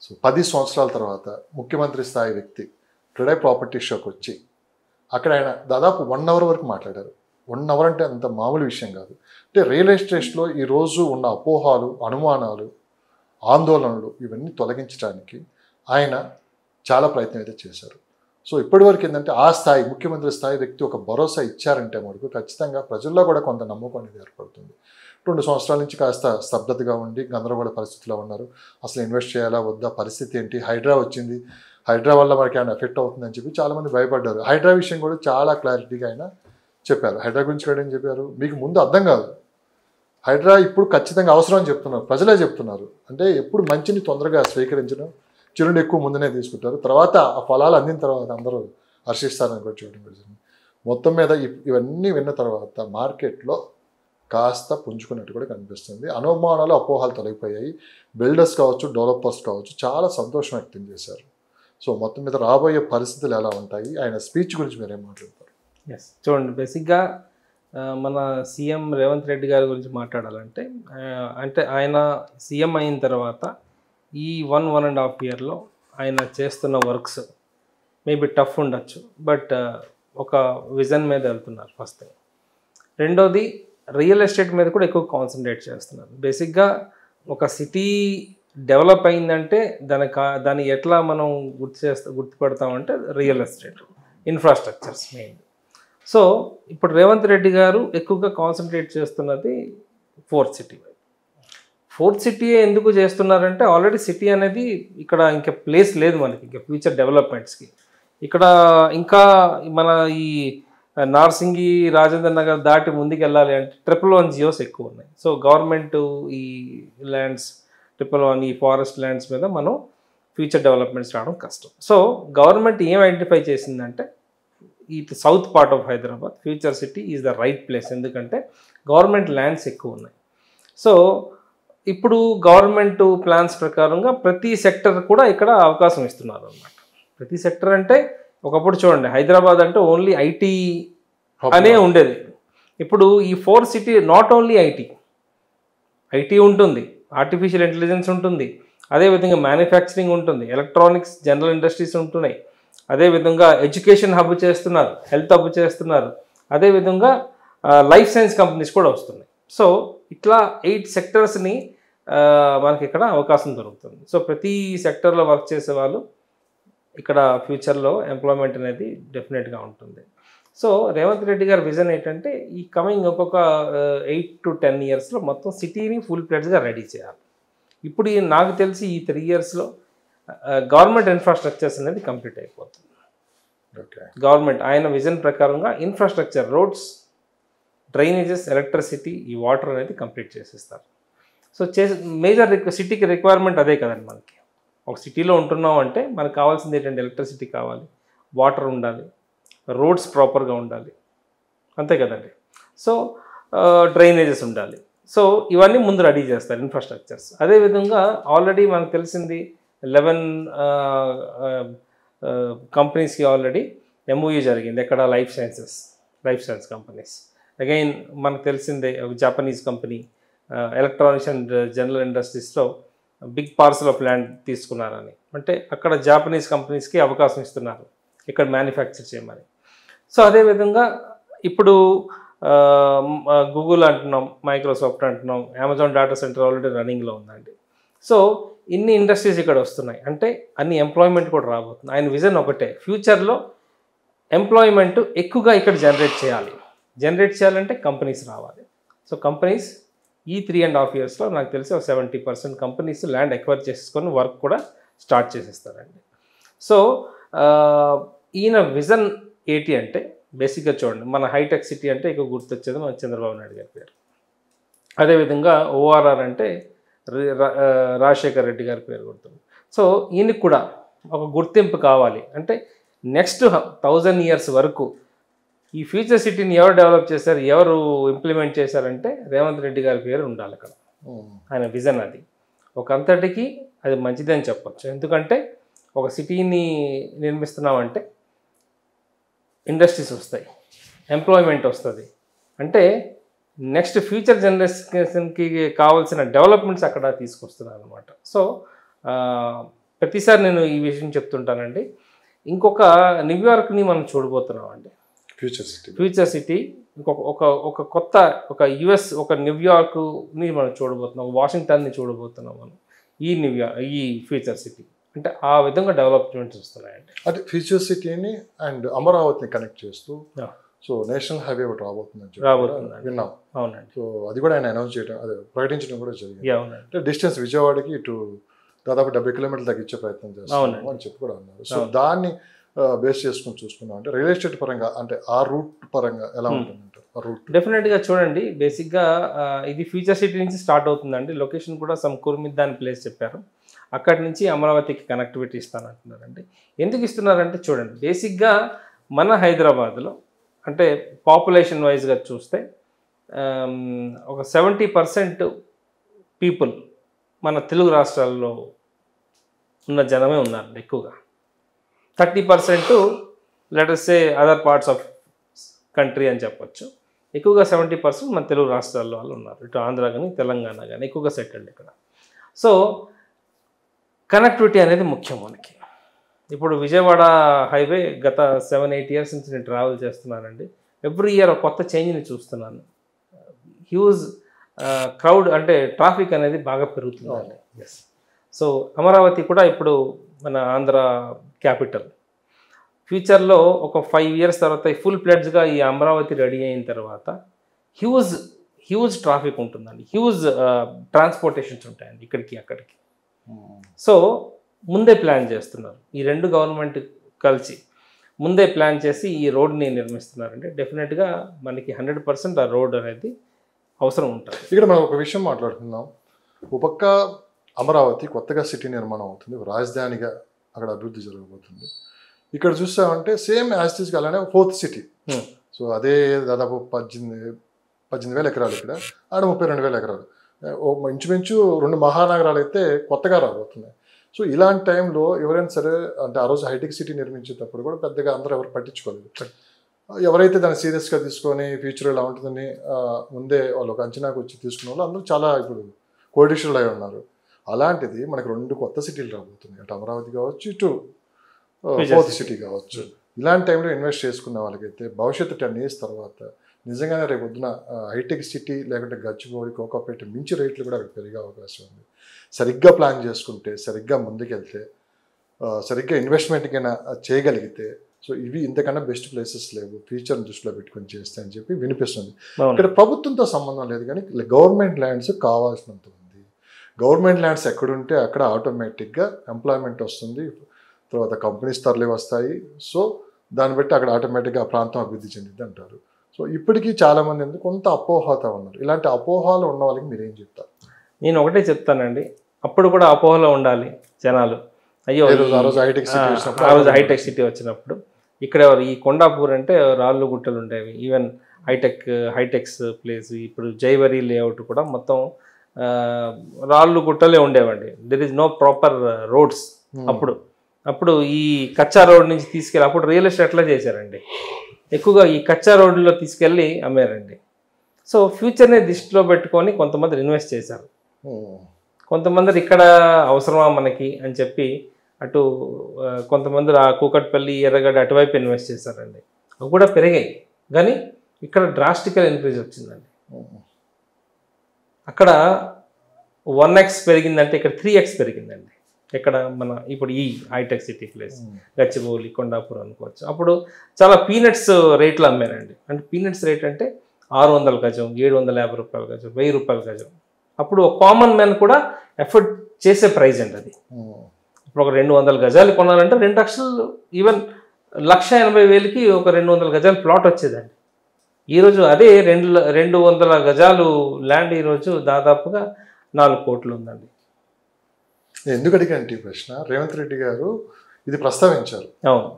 So 10 సంవత్సరాల తర్వాత ముఖ్యమంత్రి స్థాయి వ్యక్తి టుడే ప్రాపర్టీ షోకి వచ్చి అక్కడ ఆయన దాదాపు 1 అవర్ వరకు మాట్లాడారు. 1 అవర్ అంటే అంత మామూలు విషయం కాదు. అంటే రియల్ ఎస్టేట్లో ఈరోజు ఉన్న అపోహాలు, అనుమానాలు, ఆందోళనలు ఇవన్నీ తొలగించడానికి ఆయన చాలా ప్రయత్నం అయితే చేశారు. సో ఇప్పటివరకు ఏంటంటే ఆ స్థాయి ముఖ్యమంత్రి స్థాయి వ్యక్తి ఒక భరోసా ఇచ్చారంటే మటుకు ఖచ్చితంగా ప్రజల్లో కూడా కొంత నమ్మకం అనేది ఏర్పడుతుంది. 2 సంవత్సరాల నుంచి కాస్త స్తబ్దతగా ఉండి గందరగోళ పరిస్థితిలో ఉన్నారు. అసలు ఇన్వెస్ట్ చేయాలా వద్దా, పరిస్థితి ఏంటి, హైడ్రా వచ్చింది, హైడ్రా వల్ల మనకి ఏమైనా ఎఫెక్ట్ అవుతుందని చెప్పి చాలామంది భయపడ్డారు. హైడ్రా విషయం కూడా చాలా క్లారిటీగా ఆయన చెప్పారు. హైడ్రా గురించి కూడా ఏం చెప్పారు, మీకు ముందు అర్థం కాదు, హైడ్రా ఇప్పుడు ఖచ్చితంగా అవసరం అని చెప్తున్నారు, ప్రజలే చెప్తున్నారు. అంటే ఎప్పుడు మంచిని తొందరగా స్వీకరించడం, చిరుని ఎక్కువ ముందునే తీసుకుంటారు, తర్వాత ఆ ఫలాలు అందిన తర్వాత అందరూ హర్షిస్తారని కూడా చూడడం జరిగింది. మొత్తం మీద ఇవన్నీ విన్న తర్వాత మార్కెట్లో కాస్త పుంజుకున్నట్టు కూడా కనిపిస్తుంది. అనుమానాలు, అపోహాలు తొలగిపోయాయి. బిల్డర్స్ కావచ్చు, డెవలపర్స్ కావచ్చు చాలా సంతోషం వ్యక్తం చేశారు. సో మొత్తం మీద రాబోయే పరిస్థితులు ఎలా ఉంటాయి, ఆయన స్పీచ్ గురించి మీరేం మాట్లాడతారు? ఎస్, చూడండి, బేసిక్గా మన సీఎం రేవంత్ రెడ్డి గారి గురించి మాట్లాడాలంటే, అంటే ఆయన సీఎం అయిన తర్వాత ఈ 1.5 ఇయర్లో ఆయన చేస్తున్న వర్క్స్ మేబీ టఫ్ ఉండొచ్చు, బట్ ఒక విజన్ మీద వెళ్తున్నారు ఫస్ట్ థింగ్. రెండోది, రియల్ ఎస్టేట్ మీద కూడా ఎక్కువ కాన్సన్ట్రేట్ చేస్తున్నారు. బేసిక్గా ఒక సిటీ డెవలప్ అయిందంటే దాన్ని ఎట్లా మనం గుర్తుపడతామంటే real estate, infrastructures main. So ఇప్పుడు రేవంత్ రెడ్డి గారు ఎక్కువగా కాన్సన్ట్రేట్ చేస్తున్నది ఫోర్త్ సిటీ ఎందుకు చేస్తున్నారంటే, ఆల్రెడీ సిటీ అనేది ఇక్కడ ఇంకా ప్లేస్ లేదు మనకి, ఇంకా ఫ్యూచర్ డెవలప్మెంట్స్కి. ఇక్కడ ఇంకా మన ఈ నార్సింగి, రాజేంద్ర నగర్ దాటి ముందుకు వెళ్ళాలి అంటే 111 జియోస్ ఎక్కువ ఉన్నాయి. సో గవర్నమెంట్ ఈ ల్యాండ్స్ 111 ఈ ఫారెస్ట్ ల్యాండ్స్ మీద మనం ఫ్యూచర్ డెవలప్మెంట్స్ రావడం కష్టం. సో గవర్నమెంట్ ఏం ఐడెంటిఫై చేసిందంటే, ఈ south part of Hyderabad future city is the right place, ఎందుకంటే గవర్నమెంట్ ల్యాండ్స్ ఎక్కువ ఉన్నాయి. సో ఇప్పుడు గవర్నమెంట్ ప్లాన్స్ ప్రకారంగా ప్రతి సెక్టర్ కూడా ఇక్కడ అవకాశం ఇస్తున్నారు అన్నమాట. ప్రతి సెక్టర్ అంటే, ఒకప్పుడు చూడండి హైదరాబాద్ అంటే ఓన్లీ ఐటీ అనే ఉండేది. ఇప్పుడు ఈ 4 సిటీ నాట్ ఓన్లీ ఐటీ ఉంటుంది, ఆర్టిఫిషియల్ ఇంటెలిజెన్స్ ఉంటుంది, అదేవిధంగా మ్యానుఫ్యాక్చరింగ్ ఉంటుంది, ఎలక్ట్రానిక్స్, జనరల్ ఇండస్ట్రీస్ ఉంటున్నాయి, అదేవిధంగా ఎడ్యుకేషన్ హబ్ చేస్తున్నారు, హెల్త్ హబ్ చేస్తున్నారు, అదేవిధంగా లైఫ్ సైన్స్ కంపెనీస్ కూడా వస్తున్నాయి. సో ఇట్లా 8 సెక్టర్స్ని మనకి ఇక్కడ అవకాశం దొరుకుతుంది. సో ప్రతి సెక్టర్లో వర్క్ చేసే వాళ్ళు ఇక్కడ ఫ్యూచర్లో ఎంప్లాయ్మెంట్ అనేది డెఫినెట్గా ఉంటుంది. సో రేవంత్ రెడ్డి గారి విజన్ ఏంటంటే, ఈ కమింగ్ ఒక్కొక్క 8 to 10 ఇయర్స్లో మొత్తం సిటీని ఫుల్ ప్లేడ్స్గా రెడీ చేయాలి. ఇప్పుడు నాకు తెలిసి ఈ 3 ఇయర్స్లో గవర్నమెంట్ ఇన్ఫ్రాస్ట్రక్చర్స్ అనేది కంప్లీట్ అయిపోతుంది. గవర్నమెంట్ ఆయన విజన్ ప్రకారంగా ఇన్ఫ్రాస్ట్రక్చర్, రోడ్స్, డ్రైనేజెస్, ఎలక్ట్రిసిటీ, ఈ వాటర్ అనేది కంప్లీట్ చేసేస్తారు. సో మేజర్ సిటీకి రిక్వైర్మెంట్ అదే కదండి. మనకి ఒక సిటీలో ఉంటున్నాం అంటే మనకు కావాల్సింది ఏంటంటే ఎలక్ట్రిసిటీ కావాలి, వాటర్ ఉండాలి, రోడ్స్ ప్రాపర్గా ఉండాలి, అంతే కదండి. సో డ్రైనేజెస్ ఉండాలి. సో ఇవన్నీ ముందు రెడీ చేస్తారు ఇన్ఫ్రాస్ట్రక్చర్స్. అదేవిధంగా ఆల్రెడీ మనకు తెలిసింది 11 కంపెనీస్కి ఆల్రెడీ MOU జరిగింది. ఎక్కడ? Life science companies. అగైన్ మనకు తెలిసిందే Japanese company electronics and general ఇండస్ట్రీస్లో బిగ్ పార్సల్ ఆఫ్ ల్యాండ్ తీసుకున్నారని, అంటే అక్కడ జాపనీస్ కంపెనీస్కి అవకాశం ఇస్తున్నారు ఇక్కడ మ్యానుఫ్యాక్చర్ చేయమని. సో అదేవిధంగా ఇప్పుడు గూగుల్ అంటున్నాం, మైక్రోసాఫ్ట్ అంటున్నాం, అమెజాన్ డేటా సెంటర్ ఆల్రెడీ రన్నింగ్లో ఉందండి. సో ఇన్ని ఇండస్ట్రీస్ ఇక్కడ వస్తున్నాయి అంటే అన్ని ఎంప్లాయ్మెంట్ కూడా రాబోతుంది. ఆయన విజన్ ఒకటే, ఫ్యూచర్లో ఎంప్లాయ్మెంట్ ఎక్కువగా ఇక్కడ జనరేట్ చేయాలంటే కంపెనీస్ రావాలి. సో కంపెనీస్ ఈ 3.5 ఇయర్స్లో నాకు తెలిసి 70% కంపెనీస్ ల్యాండ్ ఎక్వైర్ చేసుకొని వర్క్ కూడా స్టార్ట్ చేసేస్తారండి. సో ఈయన విజన్ ఏంటి అంటే, బేసిక్గా చూడండి, మన హైటెక్ సిటీ అంటే ఎక్కువ గుర్తొచ్చేది మన చంద్రబాబు నాయుడు గారి పేరు. అదేవిధంగా ORR అంటే రాజశేఖర్ రెడ్డి గారి పేరు గుర్తుంది. సో ఈయనకి కూడా ఒక గుర్తింపు కావాలి అంటే, నెక్స్ట్ 1000 ఇయర్స్ వరకు ఈ ఫ్యూచర్ సిటీని ఎవరు డెవలప్ చేశారు, ఎవరు ఇంప్లిమెంట్ చేశారంటే రేవంత్ రెడ్డి గారి పేరు ఉండాలి అక్కడ. ఆయన విజన్ అది. ఒక అంతటికి అది మంచిదని చెప్పచ్చు. ఎందుకంటే ఒక సిటీని నిర్మిస్తున్నామంటే ఇండస్ట్రీస్ వస్తాయి, ఎంప్లాయ్మెంట్ వస్తుంది, అంటే నెక్స్ట్ ఫ్యూచర్ జనరేషన్కి కావాల్సిన డెవలప్మెంట్స్ అక్కడ తీసుకొస్తున్నారు అనమాట. సో ప్రతిసారి నేను ఈ విషయం చెప్తుంటానండి. ఇంకొక న్యూయార్క్ని మనం చూడబోతున్నాం అండి. ఫ్యూచర్ సిటీ ఇంకొక ఒక ఒక కొత్త ఒక యుఎస్ ఒక న్యూయార్క్ని మనం చూడబోతున్నాం, వాషింగ్టన్ని చూడబోతున్నాం మనం ఈ ఫ్యూచర్ సిటీ. అంటే ఆ విధంగా డెవలప్మెంట్స్ వస్తున్నాయండి. అంటే ఫ్యూచర్ సిటీని అండ్ అమరావతిని కనెక్ట్ చేస్తూ సో నేషనల్ హైవే ఒకటి రాబోతుందని విన్నాం. అవునండి. సో అది కూడా ఆయన అనౌన్స్ చేయడం, అదే ప్రకటించడం కూడా జరిగింది. అవునండి. అంటే డిస్టెన్స్ విజయవాడకి ఇటు దాదాపు 70 కిలోమీటర్లు తగ్గించే ప్రయత్నం చేస్తాం అని చెప్పి కూడా అన్నారు. సో దాన్ని బేస్ చేసుకుని చూసుకున్నాం అంటే రియల్ ఎస్టేట్ పరంగా అంటే ఆ రూట్ పరంగా ఎలా ఉంటుందంటారు? ఆ రూట్ డెఫినెట్గా చూడండి, బేసిక్గా ఇది ఫ్యూచర్ సిటీ నుంచి స్టార్ట్ అవుతుందండి. లొకేషన్ కూడా కూర్మిద్ద అని ప్లేస్ చెప్పారు. అక్కడి నుంచి అమరావతికి కనెక్టివిటీ ఇస్తానంటున్నారండి. ఎందుకు ఇస్తున్నారంటే చూడండి, బేసిక్గా మన హైదరాబాద్లో అంటే పాపులేషన్ వైజ్గా చూస్తే ఒక 70% పీపుల్ మన తెలుగు రాష్ట్రాల్లో ఉన్న జనమే ఉన్నారండి ఎక్కువగా. 30% letters say other parts of country అని చెప్పొచ్చు. ఎక్కువగా 70% మన తెలుగు రాష్ట్రాల్లో వాళ్ళు ఉన్నారు. ఇటు ఆంధ్ర కానీ తెలంగాణ కానీ ఎక్కువగా సెటిల్డ్ ఇక్కడ. సో కనెక్టివిటీ అనేది ముఖ్యం మనకి. ఇప్పుడు విజయవాడ హైవే గత 7-8 ఇయర్స్ నుంచి నేను ట్రావెల్ చేస్తున్నానండి. ఎవ్రీ ఇయర్ ఒక కొత్త చేంజ్ని చూస్తున్నాను. హ్యూజ్ క్రౌడ్ అంటే ట్రాఫిక్ అనేది బాగా పెరుగుతుందండి. ఎస్. సో అమరావతి కూడా ఇప్పుడు మన ఆంధ్ర క్యాపిటల్. ఫ్యూచర్లో ఒక 5 ఇయర్స్ తర్వాత ఫుల్ ప్లెడ్జ్గా ఈ అమరావతి రెడీ అయిన తర్వాత హ్యూజ్ ట్రాఫిక్ ఉంటుందండి. హ్యూజ్ ట్రాన్స్పోర్టేషన్స్ ఉంటాయండి ఇక్కడికి అక్కడికి. సో ముందే ప్లాన్ చేస్తున్నారు ఈ రెండు గవర్నమెంట్ కలిసి, ముందే ప్లాన్ చేసి ఈ రోడ్ని నిర్మిస్తున్నారంటే డెఫినెట్గా మనకి 100% ఆ రోడ్ అనేది అవసరం ఉంటుంది. ఇక్కడ మనం ఒక విషయం మాట్లాడుతున్నాం. ఒక పక్క అమరావతి కొత్తగా సిటీ నిర్మాణం అవుతుంది, రాజధానిగా అక్కడ అభివృద్ధి జరగబోతుంది. ఇక్కడ చూసామంటే సేమ్ యాజిటీస్గా అలానే 4th సిటీ. సో అదే దాదాపు 18,000 ఎకరాలు, ఇక్కడ ఆడ 32,000 ఎకరాలు. ఇంచుమించు 2 మహానగరాలు అయితే కొత్తగా రాబోతున్నాయి. సో ఇలాంటి టైంలో ఎవరైనా సరే అంటే ఆ రోజు హైటెక్ సిటీ నిర్మించేటప్పుడు కూడా పెద్దగా అందరూ ఎవరు పట్టించుకోలేదు. ఎవరైతే దాన్ని సీరియస్గా తీసుకొని ఫ్యూచర్ ఎలా ఉంటుందని ముందే వాళ్ళు ఒక అంచనాకు వచ్చి తీసుకున్న వాళ్ళు అందరూ చాలా ఇప్పుడు కోడిషన్లు అయి ఉన్నారు. అలాంటిది మనకు 2 కొత్త సిటీలు రాబోతున్నాయి, అటు అమరావతి కావచ్చు, ఇటు 4th సిటీ కావచ్చు. ఇలాంటి టైంలో ఇన్వెస్ట్ చేసుకున్న వాళ్ళకైతే భవిష్యత్తు 10 years తర్వాత నిజంగానే రేపు పొద్దున హైటెక్ సిటీ లేకుంటే గచ్చిబౌలి, కోకాపేట మించి రేట్లు కూడా అక్కడ పెరిగే అవకాశం ఉంది. సరిగ్గా ప్లాన్ చేసుకుంటే, సరిగ్గా ముందుకెళ్తే, సరిగ్గా ఇన్వెస్ట్మెంట్కైనా చేయగలిగితే సో ఇవి ఇంతకన్నా బెస్ట్ ప్లేసెస్ లేవు ఫ్యూచర్ని దృష్టిలో పెట్టుకొని చేస్తే అని చెప్పి వినిపిస్తుంది. ఇక్కడ ప్రభుత్వంతో సంబంధం లేదు కానీ గవర్నమెంట్ ల్యాండ్స్ కావాల్సినంత ఉంది. గవర్నమెంట్ ల్యాండ్స్ ఎక్కడుంటే అక్కడ ఆటోమేటిక్గా ఎంప్లాయ్మెంట్ వస్తుంది, తర్వాత కంపెనీస్ తరలి వస్తాయి. సో దాన్ని బట్టి అక్కడ ఆటోమేటిక్గా ఆ ప్రాంతం అభివృద్ధి చెందింది అంటారు. సో ఇప్పటికీ చాలామంది ఎందుకు కొంత అపోహతో ఉన్నారు. ఇలాంటి అపోహలు ఉన్న వాళ్ళకి మీరేం చెప్తారు? నేను ఒకటే చెప్తానండి, అప్పుడు కూడా అపోహలో ఉండాలి జనాలు. అయ్యో ఆ రోజు హైటెక్ సిటీ వచ్చినప్పుడు ఇక్కడ ఈ కొండాపూర్ అంటే రాళ్ళు గుట్టలు ఉండేవి. ఈవెన్ హైటెక్స్ ప్లేస్ ఇప్పుడు జైవరి లేఅవుట్ కూడా మొత్తం రాళ్ళు గుట్టలే ఉండేవండి. There is no proper roads. అప్పుడు ఈ కచ్చా రోడ్ నుంచి తీసుకెళ్ళి అప్పుడు రియల్ ఎస్టేట్ ఎట్లా చేశారండి, ఎక్కువగా ఈ కచ్చా రోడ్లో తీసుకెళ్ళి అమ్మారండి. సో ఫ్యూచర్ని దృష్టిలో పెట్టుకొని కొంతమంది ఇన్వెస్ట్ చేశారు. కొంతమంది ఇక్కడ అవసరమా మనకి అని చెప్పి అటు కొంతమంది ఆ కూకట్పల్లి, ఎర్రగడ్డ అటువైపు ఇన్వెస్ట్ చేశారండి. అవి కూడా పెరిగాయి కానీ ఇక్కడ డ్రాస్టికల్ ఇంక్రీజ్ వచ్చిందండి. అక్కడ 1x పెరిగిందంటే ఇక్కడ 3x పెరిగిందండి. ఇక్కడ మన ఇప్పుడు ఈ హైటెక్ సిటీ ప్లేస్ గచ్చిబౌలి, కొండాపూర్ అనుకోవచ్చు. అప్పుడు చాలా పీనట్స్ రేట్లు అమ్మారండి. అంటే పీనట్స్ రేట్ అంటే 600 గజం, 750 రూపాయల గజం, 1000 రూపాయల గజం. అప్పుడు ఒక కామన్ మ్యాన్ కూడా ఎఫర్ట్ చేసే ప్రైస్ అండి అది. ఇప్పుడు ఒక 200 గజాలు కొనాలంటే 2 లక్షలు, ఈవెన్ 1,80,000కి ఒక 200 గజాల ప్లాట్ వచ్చేదండి. ఈరోజు అదే 200 గజాలు ల్యాండ్ ఈరోజు దాదాపుగా 4 కోట్లు ఉందండి. ఎందుకు అడిగానంటే ఈ ప్రశ్న, రేవంత్ రెడ్డి గారు ఇది ప్రస్తావించారు. అవును.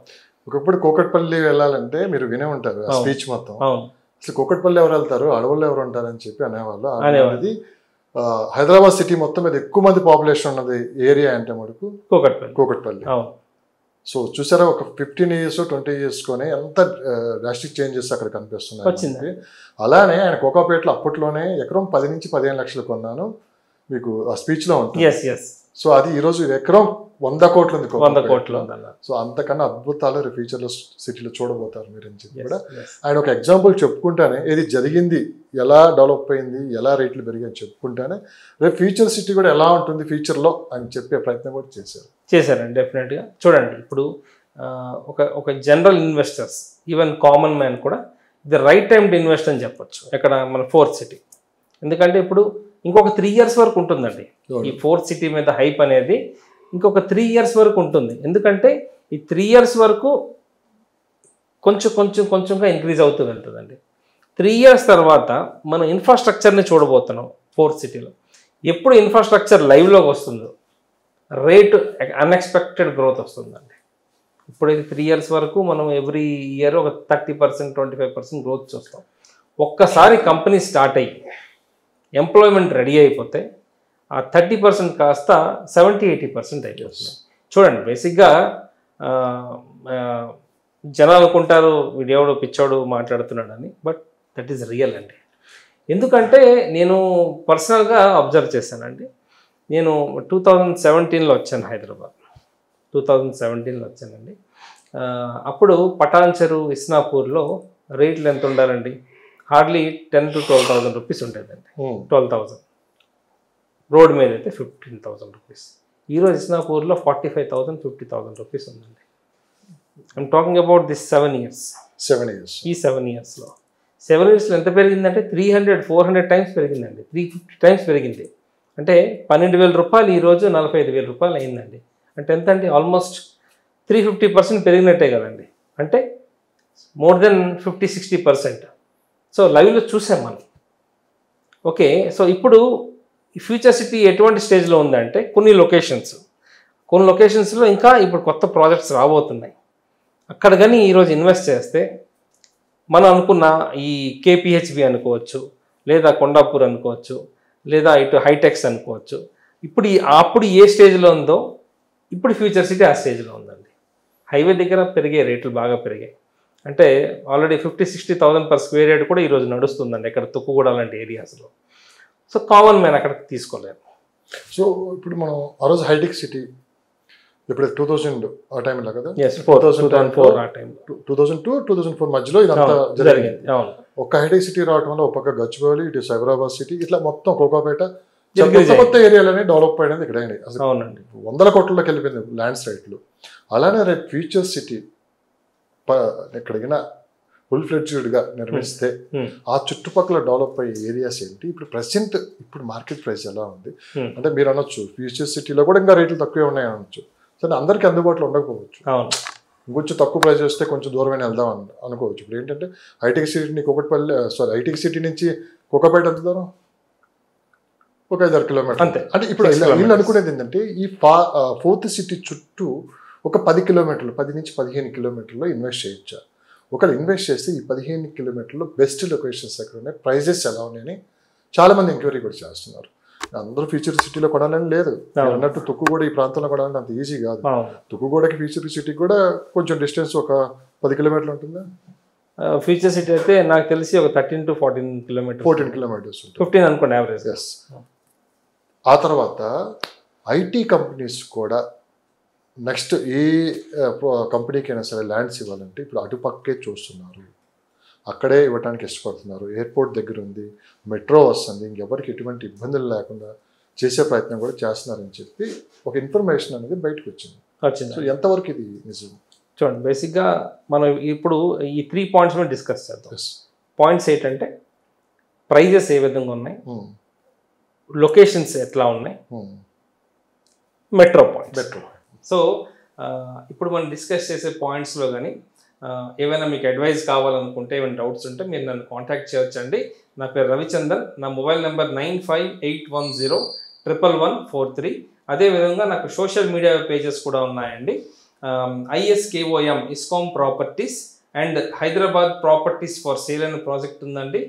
ఒకప్పుడు కూకట్పల్లి వెళ్ళాలంటే మీరు వినే ఉంటారు ఆ స్పీచ్ మొత్తం. అసలు కూకట్పల్లి ఎవరు వెళ్తారు, అడవుల్లో ఎవరు ఉంటారని చెప్పి అనేవాళ్ళు. అనేది హైదరాబాద్ సిటీ మొత్తం మీద ఎక్కువ మంది పాపులేషన్ ఉన్నది ఏరియా అంటే మటుకు కూకట్పల్లి. సో చూసారా, ఒక 15 years 20 years కొనే ఎంత డ్రాస్టిక్ చేంజెస్ అక్కడ కనిపిస్తున్నాయి. అలానే ఆయన కోకాపేటలో అప్పట్లోనే ఎకరం 10 నుంచి 15 లక్షలు కొన్నాను మీకు ఆ స్పీచ్లో ఉంటుంది. సో అది ఈరోజు ఎకరం 100 కోట్లు ఉంది 100 కోట్లు ఉందన్న. సో అంతకన్నా అద్భుతాలు ఫ్యూచర్లో సిటీలో చూడబోతారు మీరు అని చెప్పి కూడా ఆయన ఒక ఎగ్జాంపుల్ చెప్పుకుంటానే ఇది జరిగింది, ఎలా డెవలప్ అయింది, ఎలా రేట్లు పెరిగాయని చెప్పుకుంటానే రేపు ఫ్యూచర్ సిటీ కూడా ఎలా ఉంటుంది ఫ్యూచర్లో అని చెప్పే ప్రయత్నం కూడా చేశారండి డెఫినెట్గా. చూడండి ఇప్పుడు ఒక general investors, even common man కూడా ఇది రైట్ టైం టు ఇన్వెస్ట్ అని చెప్పొచ్చు ఎక్కడ మన ఫోర్త్ సిటీ. ఎందుకంటే ఇప్పుడు ఇంకొక 3 years వరకు ఉంటుందండి ఈ ఫోర్త్ సిటీ మీద హైప్ అనేది. ఇంకొక 3 years వరకు ఉంటుంది. ఎందుకంటే ఈ 3 years వరకు కొంచెంగా ఇంక్రీజ్ అవుతూ వెళ్తుందండి. 3 years తర్వాత మనం ఇన్ఫ్రాస్ట్రక్చర్ని చూడబోతున్నాం ఫోర్త్ సిటీలో. ఎప్పుడు ఇన్ఫ్రాస్ట్రక్చర్ లైవ్లోకి వస్తుందో రేటు అన్ఎక్స్పెక్టెడ్ గ్రోత్ వస్తుందండి. ఇప్పుడైతే 3 years వరకు మనం ఎవ్రీ ఇయర్ ఒక 30%, 25% గ్రోత్ చూస్తాం. ఒక్కసారి కంపెనీ స్టార్ట్ అయ్యి ఎంప్లాయ్మెంట్ రెడీ అయిపోతే ఆ 30% కాస్త 70-80% అయిపోతుంది. చూడండి బేసిక్గా జనాలు అనుకుంటారు వీడెవడో పిచ్చోడు మాట్లాడుతున్నాడని, బట్ దట్ ఈస్ రియల్ అండి. ఎందుకంటే నేను పర్సనల్గా అబ్జర్వ్ చేశానండి. నేను 2017లో వచ్చాను హైదరాబాద్. 2017లో వచ్చానండి. అప్పుడు పటాన్ చెరువు, ఇస్నాపూర్లో రేట్లు ఎంత ఉండాలండి? హార్డ్లీ 10,000 to 12,000 రూపీస్ ఉండేదండి. 12,000 రోడ్ మీద అయితే 15,000 రూపీస్. ఈరోజు ఇస్నాపూర్లో 45,000, 50,000 రూపీస్ ఉందండి. I'm talking about this 7 years. ఈ 7 yearsలో 7 yearsలో ఎంత పెరిగిందంటే 300-400 టైమ్స్ పెరిగిందండి. 350 టైమ్స్ పెరిగింది. అంటే 12,000 రూపాయలు ఈరోజు 45,000 రూపాయలు అయిందండి. అంటే ఎంత అండి? ఆల్మోస్ట్ 350% పెరిగినట్టే కదండి. అంటే మోర్ దెన్ 50-60%. సో లైవ్లో చూసాం మనం. ఓకే, సో ఇప్పుడు ఈ ఫ్యూచర్ సిటీ ఎటువంటి స్టేజ్లో ఉందంటే కొన్ని లొకేషన్స్లో ఇంకా ఇప్పుడు కొత్త ప్రాజెక్ట్స్ రాబోతున్నాయి. అక్కడ కానీ ఈరోజు ఇన్వెస్ట్ చేస్తే మనం అనుకున్న ఈ కేపీహెచ్బి అనుకోవచ్చు, లేదా కొండాపూర్ అనుకోవచ్చు, లేదా ఇటు హైటెక్స్ అనుకోవచ్చు. అప్పుడు ఏ స్టేజ్లో ఉందో ఇప్పుడు ఫ్యూచర్ సిటీ ఆ స్టేజ్లో ఉందండి. హైవే దగ్గర పెరిగే రేట్లు బాగా పెరిగాయి. అంటే ఆల్రెడీ 50-60,000 per square yard కూడా ఈరోజు నడుస్తుందండి ఎక్కడ తుక్కుగూడ లాంటి ఏరియాస్లో. సో కామన్ మ్యాన్ అక్కడికి తీసుకోలేరు. సో ఇప్పుడు మనం ఆ రోజు హైటెక్ సిటీ ఇప్పుడు 2000 ఆ టైంలో కదా, 2004 ఆ టైంలో 2002-2004 మధ్యలో ఇదంతా జరిగింది. ఒక హైటెక్ సిటీ రావడం వల్ల ఒక పక్క గచ్చిబౌలి, ఇటు సైబరాబాద్ సిటీ, ఇట్లా మొత్తం కోకాపేట కొత్త ఏరియాలనే డెవలప్ అయ్యేది ఇక్కడ అయింది. అసలు 100 కోట్లలోకి వెళ్ళిపోయింది ల్యాండ్స్ రేట్లు. అలానే రేపు ఫ్యూచర్ సిటీ ఎక్కడికైనా ఫుల్ ఫ్లెడ్జ్డ్గా నిర్మిస్తే ఆ చుట్టుపక్కల డెవలప్ అయ్యే ఏరియాస్ ఏంటి, ఇప్పుడు మార్కెట్ ప్రైస్ ఎలా ఉంది అంటే మీరు అనొచ్చు ఫ్యూచర్ సిటీలో కూడా ఇంకా రేట్లు తక్కువే ఉన్నాయి అనొచ్చు. సరే, అందరికీ అందుబాటులో ఉండకపోవచ్చు. ఇంకొంచెం తక్కువ ప్రైస్ వస్తే కొంచెం దూరమైన వెళ్దాం అనుకోవచ్చు. ఇప్పుడు ఏంటంటే హైటెక్ సిటీ హైటెక్ సిటీ నుంచి కోకాపేట ఎంత దూరం? ఒక 5-6 కిలోమీటర్ అంతే. అంటే ఇప్పుడు వీళ్ళు అనుకునేది ఏంటంటే ఈ ఫోర్త్ సిటీ చుట్టూ ఒక 10 కిలోమీటర్లు, 10 నుంచి 15 కిలోమీటర్లో ఇన్వెస్ట్ చేయొచ్చా? ఒకవేళ ఇన్వెస్ట్ చేస్తే ఈ 15 కిలోమీటర్లో బెస్ట్ లొకేషన్స్ ఎక్కడ ఉన్నాయి, ప్రైజెస్ ఎలా ఉన్నాయని చాలామంది ఎంక్వైరీ కూడా చేస్తున్నారు. అందరూ ఫ్యూచర్ సిటీలో కొనాలని లేదు. అన్నట్టు తుక్కుగూడ ఈ ప్రాంతంలో కొనాలని అంత ఈజీ కాదు. తుక్కుగూడకి ఫ్యూచర్ సిటీకి కూడా కొంచెం డిస్టెన్స్ ఒక 10 కిలోమీటర్లు ఉంటుందా? ఫ్యూచర్ సిటీ అయితే నాకు తెలిసి ఒక 13 to 14 కిలోమీటర్స్. 14 కిలోమీటర్స్ 15 అనుకోండి యావరేజ్. ఆ తర్వాత ఐటీ కంపెనీస్ కూడా నెక్స్ట్ ఏ కంపెనీకి అయినా సరే ల్యాండ్స్ ఇవ్వాలంటే ఇప్పుడు అటుపక్కే చూస్తున్నారు, అక్కడే ఇవ్వడానికి ఇష్టపడుతున్నారు. ఎయిర్పోర్ట్ దగ్గర ఉంది, మెట్రో వస్తుంది, ఇంకెవరికి ఎటువంటి ఇబ్బందులు లేకుండా చేసే ప్రయత్నం కూడా చేస్తున్నారని చెప్పి ఒక ఇన్ఫర్మేషన్ అనేది బయటకు వచ్చింది. సో ఎంతవరకు ఇది నిజం? చూడండి, బేసిక్గా మనం ఇప్పుడు ఈ 3 points మీద డిస్కస్ చేద్దాం. పాయింట్స్ ఏంటంటే ప్రైజెస్ ఏ విధంగా ఉన్నాయి, లొకేషన్స్ ఎట్లా ఉన్నాయి, మెట్రో పాయింట్స్. సో ఇప్పుడు మనం డిస్కస్ చేసే పాయింట్స్లో కానీ ఏమైనా మీకు అడ్వైస్ కావాలనుకుంటే, ఏమైనా డౌట్స్ ఉంటే మీరు నన్ను కాంటాక్ట్ చేయొచ్చండి. నా పేరు రవిచందర్. నా మొబైల్ నెంబర్ 9581011143. అదేవిధంగా నాకు సోషల్ మీడియా పేజెస్ కూడా ఉన్నాయండి. ISKOM ISKOM properties and Hyderabad properties for sale అనే ప్రాజెక్ట్ ఉందండి.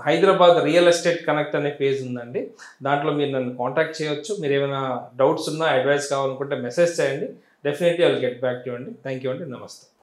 హైదరాబాద్ రియల్ ఎస్టేట్ కనెక్ట్ అనే పేజ్ ఉందండి. దాంట్లో మీరు నన్ను కాంటాక్ట్ చేయొచ్చు. మీరు ఏమైనా డౌట్స్ ఉన్నా, అడ్వైస్ కావాలనుకుంటే మెసేజ్ చేయండి. Definitely I will get back to you అండి. థ్యాంక్ యూ అండి. నమస్తే.